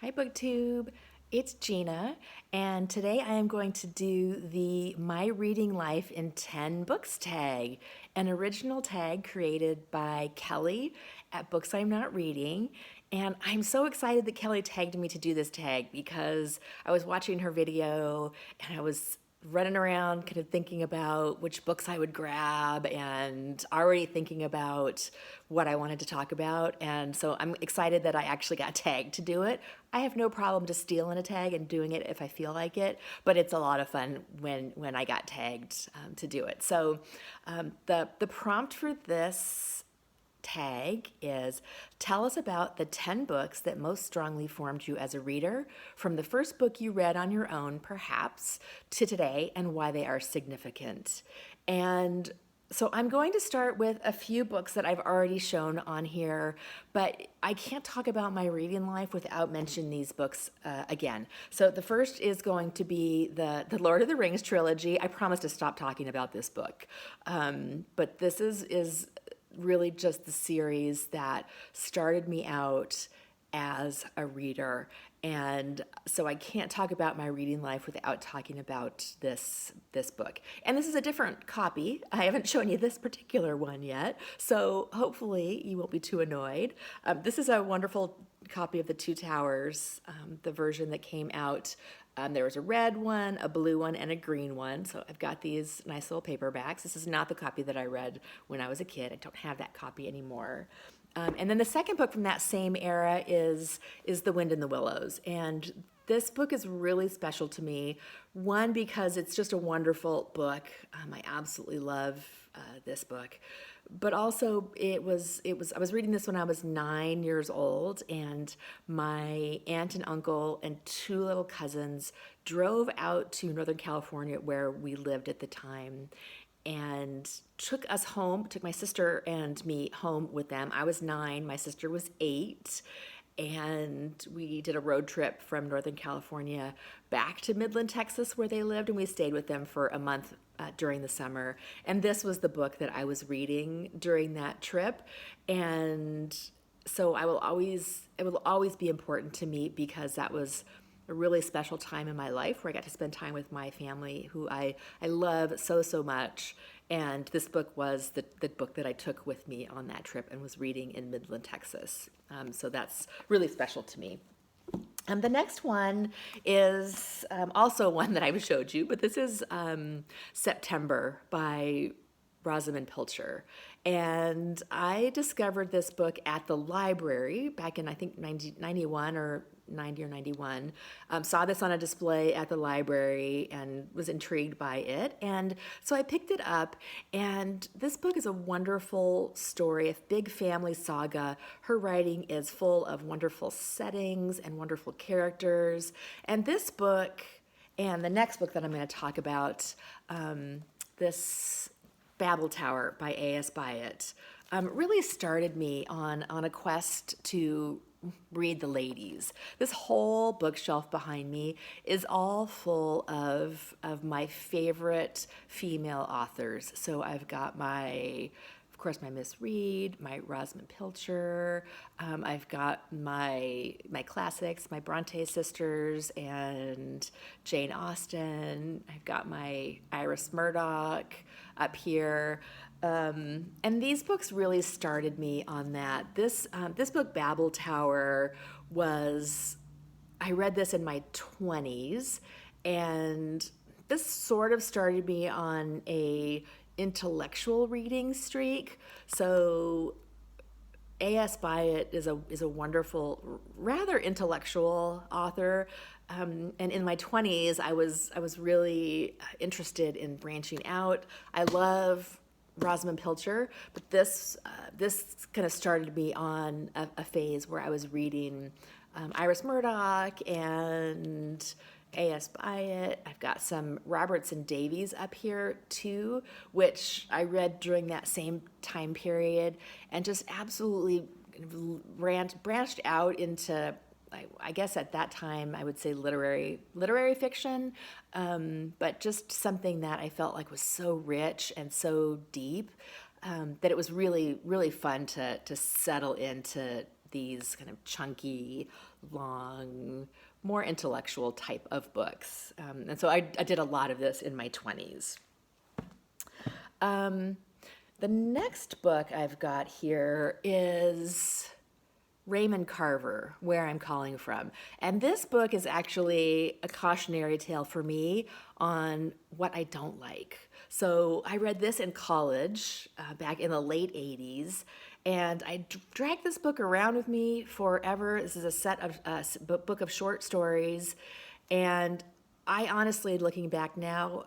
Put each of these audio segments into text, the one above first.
Hi BookTube, it's Gina, and today I am going to do the My Reading Life in 10 Books tag, an original tag created by Kelly at Books I'm Not Reading. And I'm so excited that Kelly tagged me to do this tag because I was watching her video and I was running around kind of thinking about which books I would grab and already thinking about what I wanted to talk about. And so I'm excited that I actually got tagged to do it. I have no problem just stealing a tag and doing it if I feel like it, but it's a lot of fun when I got tagged to do it. So the prompt for this tag is tell us about the 10 books that most strongly formed you as a reader, from the first book you read on your own, perhaps, to today, and why they are significant. And so I'm going to start with a few books that I've already shown on here, but I can't talk about my reading life without mentioning these books again. So the first is going to be the Lord of the Rings trilogy. I promise to stop talking about this book, but this is really just the series that started me out as a reader. And so I can't talk about my reading life without talking about this book. And this is a different copy. I haven't shown you this particular one yet, so hopefully you won't be too annoyed. This is a wonderful copy of The Two Towers, the version that came out. There was a red one, a blue one, and a green one. So I've got these nice little paperbacks. This is not the copy that I read when I was a kid. I don't have that copy anymore. And then the second book from that same era is The Wind in the Willows. And this book is really special to me. One, because it's just a wonderful book. I absolutely love this book. But also I was reading this when I was 9 years old, and my aunt and uncle and two little cousins drove out to Northern California where we lived at the time and took us home, took my sister and me home with them. I was 9, my sister was 8, and we did a road trip from Northern California back to Midland, Texas, where they lived, and we stayed with them for a month during the summer. And this was the book that I was reading during that trip, and so it will always be important to me because that was a really special time in my life where I got to spend time with my family, who I love so much. And this book was the book that I took with me on that trip and was reading in Midland, Texas. So that's really special to me. The next one is also one that I showed you, but this is September by Rosamund Pilcher. And I discovered this book at the library back in, I think, 91 or 90 or 91. Saw this on a display at the library and was intrigued by it. And so I picked it up. And this book is a wonderful story, a big family saga. Her writing is full of wonderful settings and wonderful characters. And this book and the next book that I'm going to talk about, this Babel Tower by A.S. Byatt, really started me on a quest to read the ladies. This whole bookshelf behind me is all full of my favorite female authors. So I've got of course, my Miss Reed, my Rosamund Pilcher. I've got my classics, my Bronte sisters and Jane Austen. I've got my Iris Murdoch up here. And these books really started me on that. This book, Babel Tower, I read this in my 20s, and this sort of started me on a intellectual reading streak. So A.S. Byatt is a wonderful, rather intellectual author. And in my 20s, I was really interested in branching out. I love Rosamund Pilcher, but this kind of started me on a phase where I was reading Iris Murdoch and A.S. Byatt. I've got some Robertson Davies up here too, which I read during that same time period and just absolutely branched out into, I guess at that time I would say literary fiction, but just something that I felt like was so rich and so deep that it was really fun to settle into these kind of chunky, long, more intellectual type of books. And so I did a lot of this in my 20s. The next book I've got here is Raymond Carver, Where I'm Calling From. And this book is actually a cautionary tale for me on what I don't like. So I read this in college back in the late 80s, and I dragged this book around with me forever. This is a set of book of short stories, and I honestly, looking back now,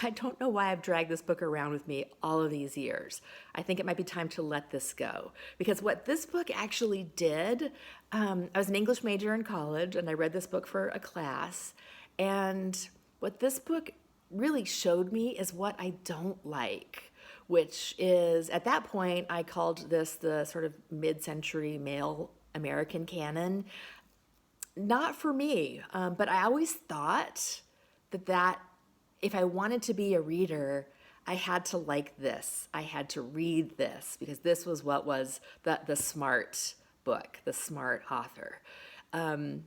I don't know why I've dragged this book around with me all of these years. I think it might be time to let this go. Because what this book actually did, I was an English major in college, and I read this book for a class. And what this book really showed me is what I don't like, which is, at that point, I called this the sort of mid-century male American canon. Not for me, but I always thought that if I wanted to be a reader, I had to like this. I had to read this because this was what was the smart book, the smart author. And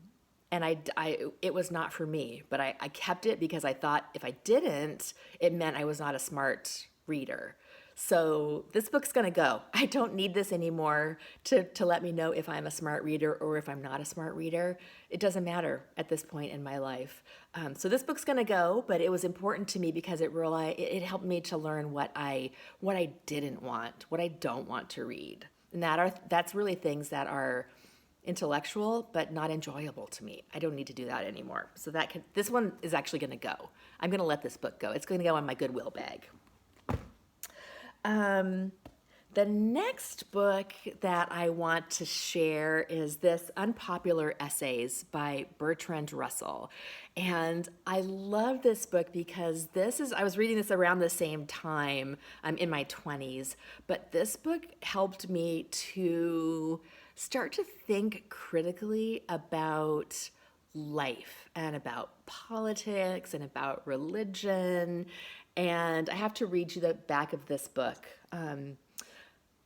it was not for me, but I kept it because I thought if I didn't, it meant I was not a smart reader. So this book's gonna go. I don't need this anymore to let me know if I'm a smart reader or if I'm not a smart reader. It doesn't matter at this point in my life. So this book's gonna go, but it was important to me because it helped me to learn what I didn't want, what I don't want to read. And that's really things that are intellectual but not enjoyable to me. I don't need to do that anymore. So this one is actually gonna go. I'm gonna let this book go. It's gonna go on my Goodwill bag. The next book that I want to share is this Unpopular Essays by Bertrand Russell. And I love this book because I was reading this around the same time. I'm in my 20s, but this book helped me to start to think critically about life and about politics and about religion. And I have to read you the back of this book.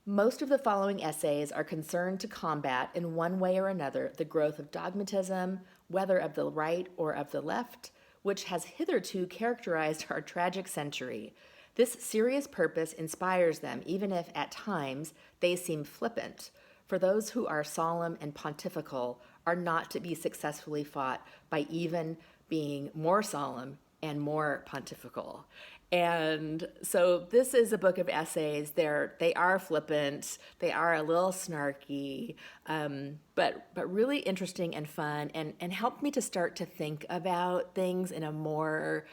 Most of the following essays are concerned to combat, in one way or another, the growth of dogmatism, whether of the right or of the left, which has hitherto characterized our tragic century. This serious purpose inspires them, even if, at times, they seem flippant, for those who are solemn and pontifical are not to be successfully fought by even being more solemn and more pontifical. And so this is a book of essays. They are flippant, they are a little snarky, but really interesting and fun, and helped me to start to think about things in a more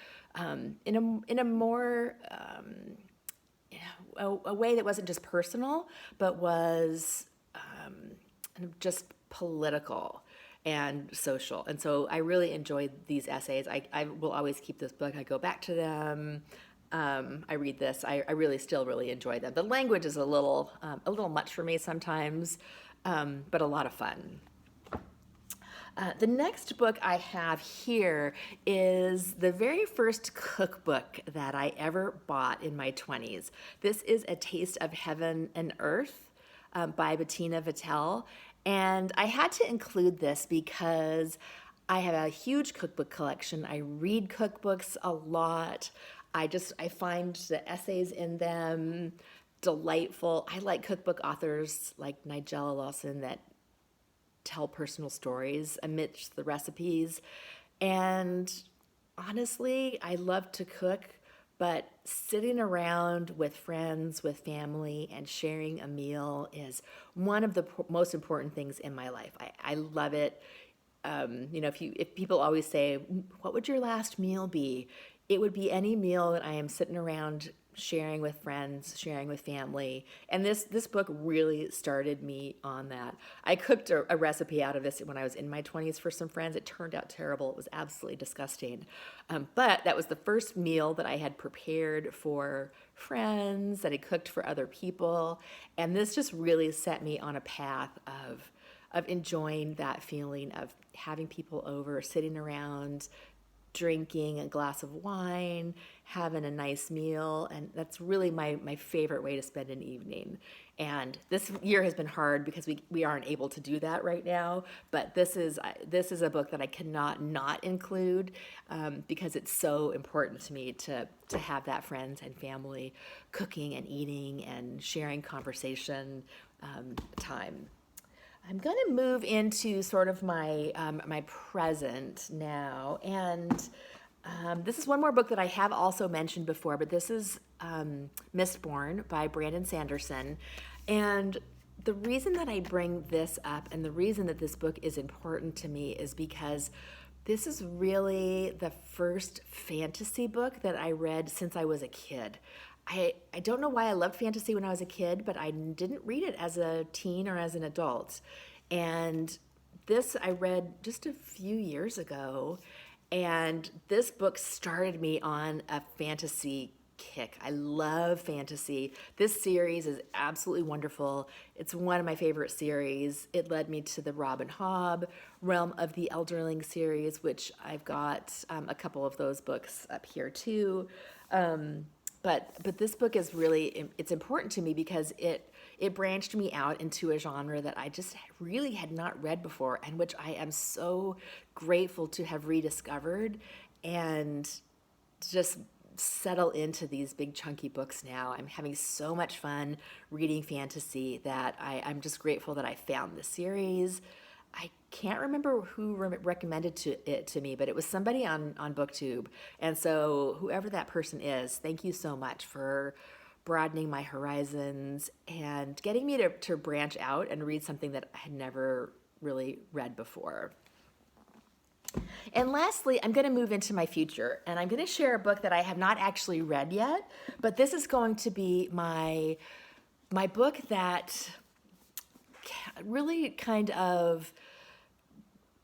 a way that wasn't just personal, but was just political and social. And so I really enjoyed these essays. I will always keep this book. I go back to them. I read this. I really still really enjoy them. The language is a little much for me sometimes, but a lot of fun. The next book I have here is the very first cookbook that I ever bought in my 20s. This is A Taste of Heaven and Earth by Bettina Vittel. And I had to include this because I have a huge cookbook collection. I read cookbooks a lot. I find the essays in them delightful. I like cookbook authors like Nigella Lawson that tell personal stories amidst the recipes. And honestly, I love to cook, but sitting around with friends, with family, and sharing a meal is one of the most important things in my life. I love it. If people always say, "What would your last meal be?" It would be any meal that I am sitting around sharing with friends, sharing with family. And this book really started me on that. I cooked a recipe out of this when I was in my 20s for some friends. It turned out terrible. It was absolutely disgusting. But that was the first meal that I had prepared for friends, that I cooked for other people. And this just really set me on a path of enjoying that feeling of having people over, sitting around, drinking a glass of wine, having a nice meal, and that's really my favorite way to spend an evening. And this year has been hard because we aren't able to do that right now. But this is a book that I cannot not include because it's so important to me to have that friends and family cooking and eating and sharing conversation time. I'm going to move into sort of my present now, and this is one more book that I have also mentioned before, but this is Mistborn by Brandon Sanderson. And the reason that I bring this up and the reason that this book is important to me is because this is really the first fantasy book that I read since I was a kid. I don't know why I loved fantasy when I was a kid, but I didn't read it as a teen or as an adult. And this I read just a few years ago, and this book started me on a fantasy kick. I love fantasy. This series is absolutely wonderful. It's one of my favorite series. It led me to the Robin Hobb Realm of the Elderling series, which I've got a couple of those books up here too. But this book is really, it's important to me because it branched me out into a genre that I just really had not read before, and which I am so grateful to have rediscovered and just settle into these big chunky books now. I'm having so much fun reading fantasy that I'm just grateful that I found this series. I can't remember who recommended it to me, but it was somebody on BookTube. And so whoever that person is, thank you so much for broadening my horizons and getting me to branch out and read something that I had never really read before. And lastly, I'm going to move into my future, and I'm going to share a book that I have not actually read yet, but this is going to be my book that really kind of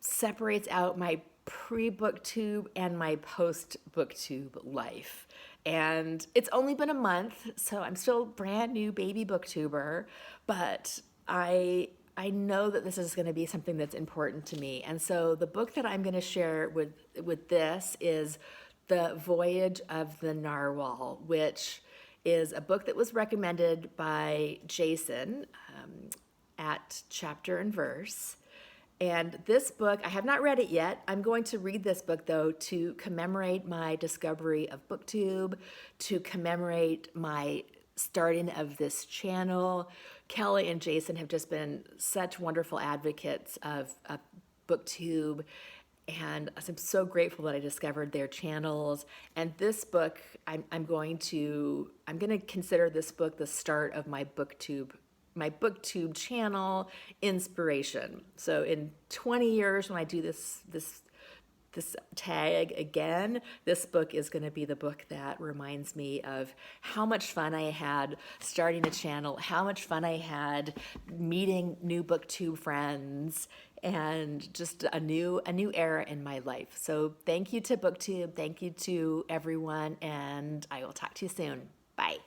separates out my pre-booktube and my post-booktube life. And it's only been a month, so I'm still brand new baby booktuber, but I know that this is going to be something that's important to me. And so the book that I'm going to share with this is The Voyage of the Narwhal, which is a book that was recommended by Jason at Chapter and Verse. And this book, I have not read it yet. I'm going to read this book, though, to commemorate my discovery of BookTube, to commemorate my starting of this channel. Kelly and Jason have just been such wonderful advocates of BookTube, and I'm so grateful that I discovered their channels. And this book, I'm going to consider this book the start of my BookTube channel inspiration. So in 20 years, when I do this tag again, this book is going to be the book that reminds me of how much fun I had starting a channel, how much fun I had meeting new BookTube friends, and just a new era in my life. So thank you to BookTube, thank you to everyone, and I will talk to you soon. Bye.